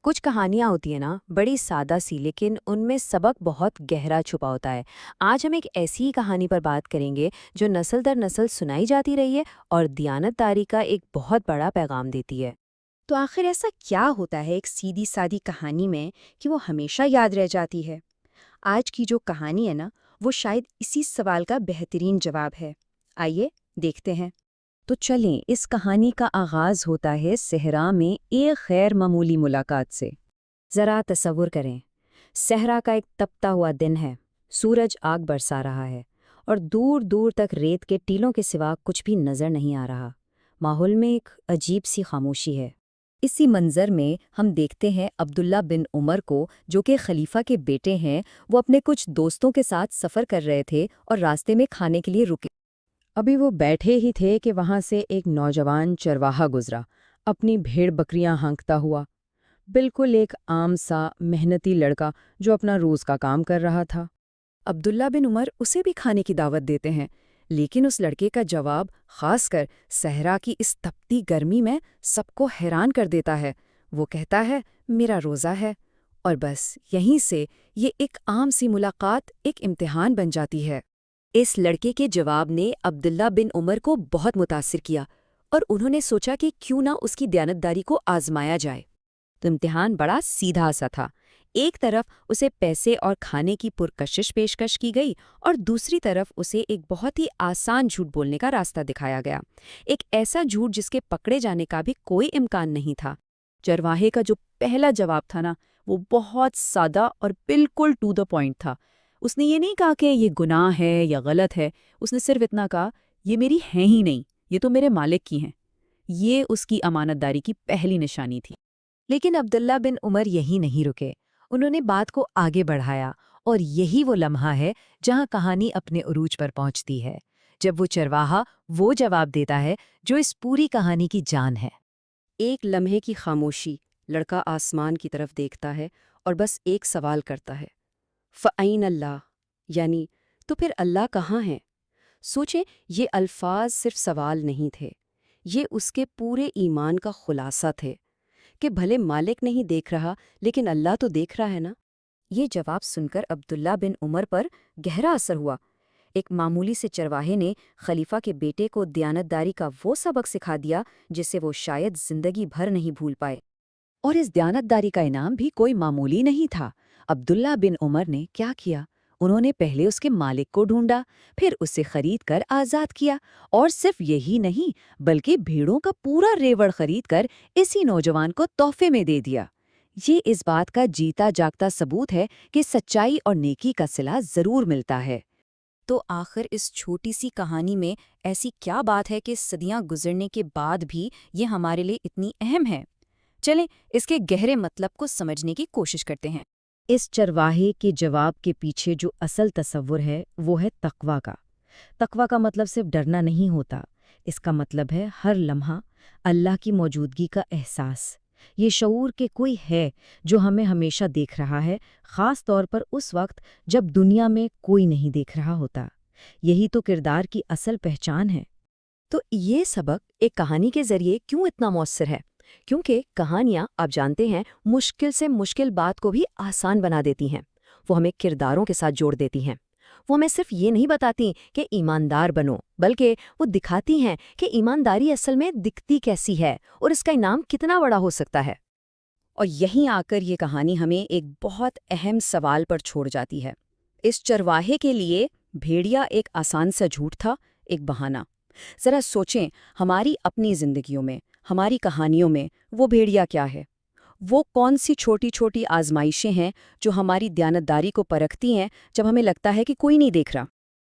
कुछ कहानियाँ होती हैं ना, बड़ी सादा सी, लेकिन उनमें सबक बहुत गहरा छुपा होता है। आज हम एक ऐसी ही कहानी पर बात करेंगे जो नस्ल दर नस्ल सुनाई जाती रही है और दियानतदारी का एक बहुत बड़ा पैगाम देती है। तो आखिर ऐसा क्या होता है एक सीधी सादी कहानी में कि वो हमेशा याद रह जाती है? आज की जो कहानी है ना, वो शायद इसी सवाल का बेहतरीन जवाब है। आइए देखते हैं। तो चलें, इस कहानी का आगाज होता है सहरा में एक गैर मामूली मुलाकात से। ज़रा तसव्वुर करें, सहरा का एक तपता हुआ दिन है। सूरज आग बरसा रहा है और दूर दूर तक रेत के टीलों के सिवा कुछ भी नज़र नहीं आ रहा। माहौल में एक अजीब सी खामोशी है। इसी मंजर में हम देखते हैं अब्दुल्ला बिन उमर को, जो कि खलीफा के बेटे हैं। वो अपने कुछ दोस्तों के साथ सफ़र कर रहे थे और रास्ते में खाने के लिए रुके। अभी वो बैठे ही थे कि वहां से एक नौजवान चरवाहा गुजरा, अपनी भेड़ बकरियां हाँकता हुआ। बिल्कुल एक आम सा मेहनती लड़का जो अपना रोज का काम कर रहा था। अब्दुल्ला बिन उमर उसे भी खाने की दावत देते हैं, लेकिन उस लड़के का जवाब, खासकर सहरा की इस तपती गर्मी में, सबको हैरान कर देता है। वो कहता है, मेरा रोज़ा है। और बस यहीं से ये एक आम सी मुलाकात एक इम्तिहान बन जाती है। इस लड़के के जवाब ने अब्दुल्ला बिन उमर को बहुत मुतासिर किया और उन्होंने सोचा कि क्यों ना उसकी दयानतदारी को आजमाया जाए। तो इम्तिहान बड़ा सीधा सा था। एक तरफ उसे पैसे और खाने की पुरकशिश पेशकश की गई और दूसरी तरफ उसे एक बहुत ही आसान झूठ बोलने का रास्ता दिखाया गया। एक ऐसा झूठ जिसके पकड़े जाने का भी कोई इम्कान नहीं था। चरवाहे का जो पहला जवाब था ना, वो बहुत सादा और बिल्कुल टू द पॉइंट था। उसने ये नहीं कहा कि ये गुनाह है या गलत है। उसने सिर्फ इतना कहा, ये मेरी हैं ही नहीं, ये तो मेरे मालिक की हैं। ये उसकी अमानतदारी की पहली निशानी थी। लेकिन अब्दुल्ला बिन उमर यहीं नहीं रुके। उन्होंने बात को आगे बढ़ाया और यही वो लम्हा है जहां कहानी अपने उरूज पर पहुंचती है, जब वो चरवाहा वो जवाब देता है जो इस पूरी कहानी की जान है। एक लम्हे की खामोशी, लड़का आसमान की तरफ देखता है और बस एक सवाल करता है, फ़अइन अल्लाह, यानी तो फिर अल्लाह कहाँ है? सोचें, ये अल्फाज सिर्फ सवाल नहीं थे, ये उसके पूरे ईमान का खुलासा थे कि भले मालिक नहीं देख रहा, लेकिन अल्लाह तो देख रहा है ना। ये जवाब सुनकर अब्दुल्ला बिन उमर पर गहरा असर हुआ। एक मामूली से चरवाहे ने खलीफा के बेटे को दयानतदारी का वो सबक सिखा दिया जिसे वो शायद जिंदगी भर नहीं भूल पाए। और इस दयानतदारी का इनाम भी कोई मामूली नहीं था। अब्दुल्ला बिन उमर ने क्या किया? उन्होंने पहले उसके मालिक को ढूंढा, फिर उसे खरीद कर आज़ाद किया। और सिर्फ यही नहीं, बल्कि भेड़ों का पूरा रेवड़ खरीद कर इसी नौजवान को तोहफे में दे दिया। ये इस बात का जीता जागता सबूत है कि सच्चाई और नेकी का सिला जरूर मिलता है। तो आखिर इस छोटी सी कहानी में ऐसी क्या बात है कि सदियां गुजरने के बाद भी ये हमारे लिए इतनी अहम है? चलें, इसके गहरे मतलब को समझने की कोशिश करते हैं। इस चरवाहे के जवाब के पीछे जो असल तसव्वुर है, वो है तकवा का। तकवा का मतलब सिर्फ डरना नहीं होता। इसका मतलब है हर लम्हा अल्लाह की मौजूदगी का एहसास। ये शऊर के कोई है जो हमें हमेशा देख रहा है, ख़ास तौर पर उस वक्त जब दुनिया में कोई नहीं देख रहा होता। यही तो किरदार की असल पहचान है। तो ये सबक एक कहानी के जरिए क्यों इतना मौसर है? क्योंकि कहानियां, आप जानते हैं, मुश्किल से मुश्किल बात को भी आसान बना देती हैं। वो हमें किरदारों के साथ जोड़ देती हैं। वो हमें सिर्फ ये नहीं बताती कि ईमानदार बनो, बल्कि वो दिखाती हैं कि ईमानदारी असल में दिखती कैसी है और इसका इनाम कितना बड़ा हो सकता है। और यहीं आकर ये कहानी हमें एक बहुत अहम सवाल पर छोड़ जाती है। इस चरवाहे के लिए भेड़िया एक आसान सा झूठ था, एक बहाना। जरा सोचें, हमारी अपनी जिंदगियों में, हमारी कहानियों में वो भेड़िया क्या है? वो कौन सी छोटी छोटी आजमाइशें हैं जो हमारी दयानतदारी को परखती हैं जब हमें लगता है कि कोई नहीं देख रहा?